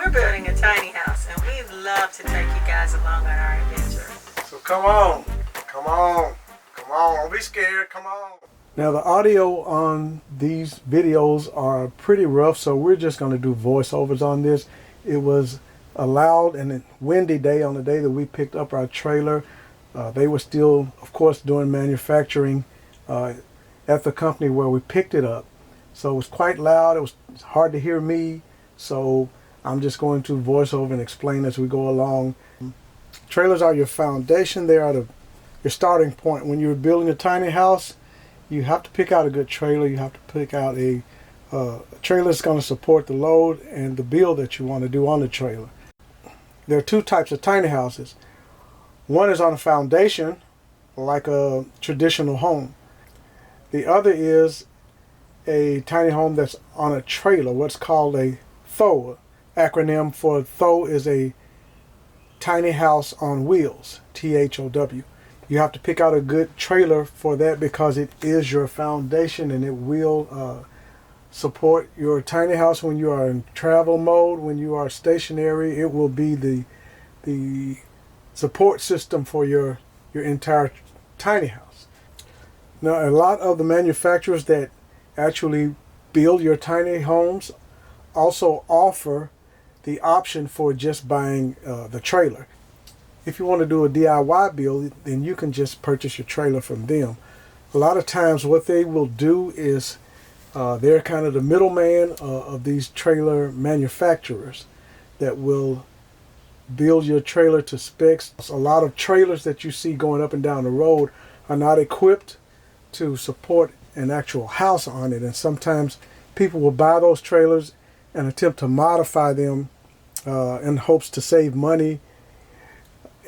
We're building a tiny house, and we'd love to take you guys along on our adventure. So come on, don't be scared, come on. Now the audio on these videos are pretty rough, so we're just going to do voiceovers on this. It was a loud and windy day on the day that we picked up our trailer. They were still, of course, doing manufacturing at the company where we picked it up. So it was quite loud. It was hard to hear me. So I'm just going to voice over and explain as we go along. Trailers are your foundation. They are your starting point. When you're building a tiny house, you have to pick out a good trailer. You have to pick out a trailer that's going to support the load and the build that you want to do on the trailer. There are two types of tiny houses. One is on a foundation, like a traditional home. The other is a tiny home that's on a trailer, what's called a THOW. Acronym for THOW is a tiny house on wheels, THOW. You have to pick out a good trailer for that because it is your foundation and it will support your tiny house when you are in travel mode. When you are stationary, it will be the support system for your entire tiny house. Now, a lot of the manufacturers that actually build your tiny homes also offer the option for just buying the trailer. If you want to do a DIY build, then you can just purchase your trailer from them. A lot of times what they will do is they're kind of the middleman of these trailer manufacturers that will build your trailer to specs. A lot of trailers that you see going up and down the road are not equipped to support an actual house on it, and sometimes people will buy those trailers and attempt to modify them in hopes to save money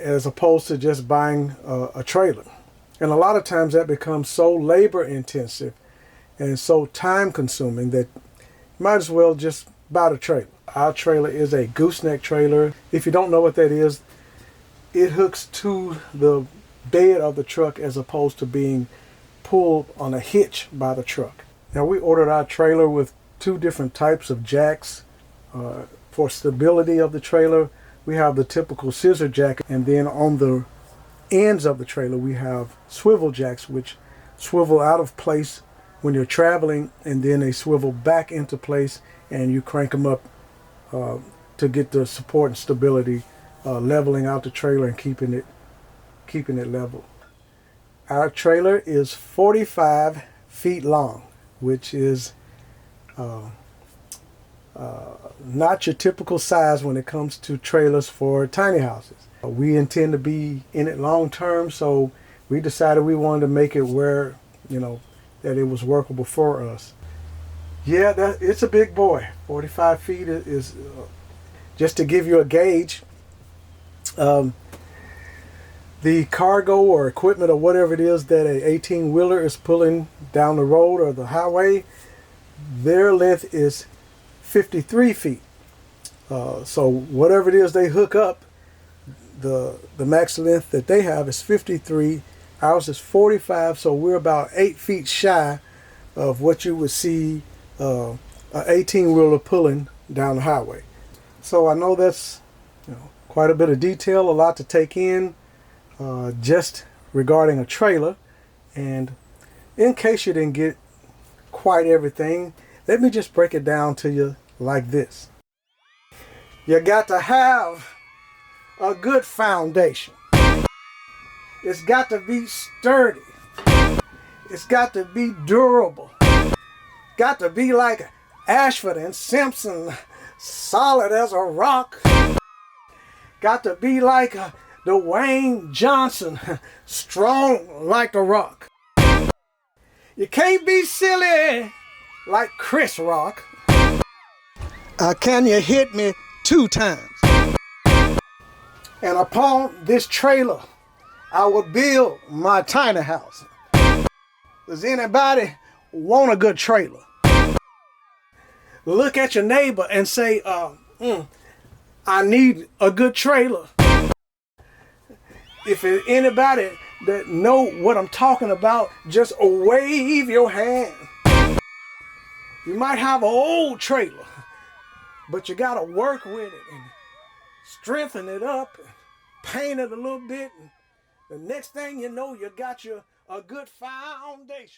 as opposed to just buying a trailer. And a lot of times that becomes so labor intensive and so time consuming that you might as well just buy the trailer. Our trailer is a gooseneck trailer. If you don't know what that is, it hooks to the bed of the truck as opposed to being pulled on a hitch by the truck. Now, we ordered our trailer with two different types of jacks for stability of the trailer. We have the typical scissor jack, and then on the ends of the trailer we have swivel jacks, which swivel out of place when you're traveling, and then they swivel back into place and you crank them up to get the support and stability, leveling out the trailer and keeping it level. Our trailer is 45 feet long, which is not your typical size when it comes to trailers for tiny houses. We intend to be in it long term, so we decided we wanted to make it where, that it was workable for us. Yeah, it's a big boy. 45 feet is just to give you a gauge. The cargo or equipment or whatever it is that a 18-wheeler is pulling down the road or the highway, their length is 53 feet. So whatever it is they hook up, the max length that they have is 53. Ours is 45, so we're about 8 feet shy of what you would see an 18-wheeler pulling down the highway. So I know that's quite a bit of detail, a lot to take in just regarding a trailer. And in case you didn't get quite everything, let me just break it down to you like this. You got to have a good foundation. It's got to be sturdy. It's got to be durable. Got to be like Ashford and Simpson, solid as a rock. Got to be like Dwayne Johnson, strong like the Rock. You can't be silly like Chris Rock. Can you hit me 2 times? And upon this trailer, I will build my tiny house. Does anybody want a good trailer? Look at your neighbor and say, I need a good trailer. If there's anybody that know what I'm talking about, just wave your hand. You might have an old trailer, But you got to work with it and strengthen it up and paint it a little bit. And the next thing you know, you got a good foundation.